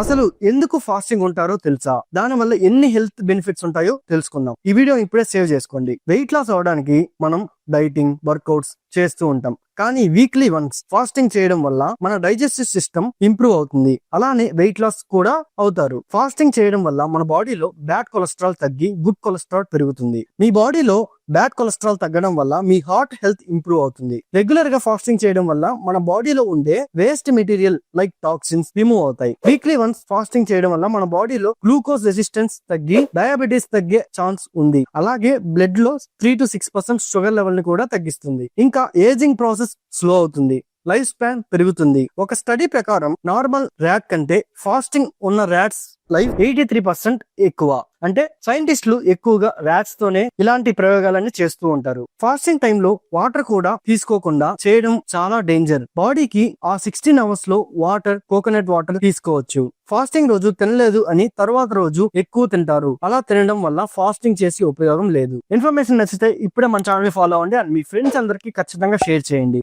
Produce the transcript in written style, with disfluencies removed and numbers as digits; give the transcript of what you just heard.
అసలు ఎందుకు ఫాస్టింగ్ ఉంటారో తెలుసా? దాని వల్ల ఎన్ని హెల్త్ బెనిఫిట్స్ ఉంటాయో తెలుసుకుందాం. ఈ వీడియో ఇప్పుడే సేవ్ చేసుకోండి. వెయిట్ లాస్ అవడానికి మనం డైటింగ్, వర్కౌట్స్ చేస్తూ ఉంటాం. కానీ వీక్లీ వన్స్ ఫాస్టింగ్ చేయడం వల్ల మన డైజెస్టివ్ సిస్టమ్ ఇంప్రూవ్ అవుతుంది. అలానే వెయిట్ లాస్ కూడా అవుతారు. ఫాస్టింగ్ చేయడం వల్ల మన బాడీలో బ్యాడ్ కొలెస్ట్రాల్ తగ్గి గుడ్ కొలెస్ట్రాల్ పెరుగుతుంది. మీ బాడీలో బ్యాడ్ కొలెస్ట్రాల్ తగ్గడం వల్ల మీ హార్ట్ హెల్త్ ఇంప్రూవ్ అవుతుంది. రెగ్యులర్ గా ఫాస్టింగ్ చేయడం వల్ల మన బాడీలో ఉండే waste material like toxins remove అవుతాయి. వీక్లీ వన్స్ ఫాస్టింగ్ చేయడం వల్ల మన బాడీలో గ్లూకోజ్ రెసిస్టెన్స్ తగ్గి డయాబెటీస్ తగ్గే ఛాన్స్ ఉంది. అలాగే బ్లడ్ లో 3 to 6% షుగర్ లెవెల్ ని కూడా తగ్గిస్తుంది. ఇంకా ఏజింగ్ ప్రాసెస్ స్లో అవుతుంది. లైఫ్ స్పాన్ పెరుగుతుంది. ఒక స్టడీ ప్రకారం నార్మల్ ర్యాట్ కంటే ఫాస్టింగ్ ఉన్న ర్యాట్స్ లైఫ్ 83% ఎక్కువ. అంటే సైంటిస్టులు ఎక్కువగా ర్యాట్స్ తోనే ఇలాంటి ప్రయోగాలన్నీ చేస్తూ ఉంటారు. ఫాస్టింగ్ టైంలో వాటర్ కూడా తీసుకోకుండా చేయడం చాలా డేంజర్. బాడీకి ఆ 16 అవర్స్ లో కోకోనట్ వాటర్ తీసుకోవచ్చు. ఫాస్టింగ్ రోజు తినలేదు అని తర్వాత రోజు ఎక్కువ తింటారు. అలా తినడం వల్ల ఫాస్టింగ్ చేసి ఉపయోగం లేదు. ఇన్ఫర్మేషన్ నచ్చితే ఇప్పుడే మన ఛానల్ ఫాలో అవ్వండి అండ్ మీ ఫ్రెండ్స్ అందరికీ ఖచ్చితంగా షేర్ చేయండి.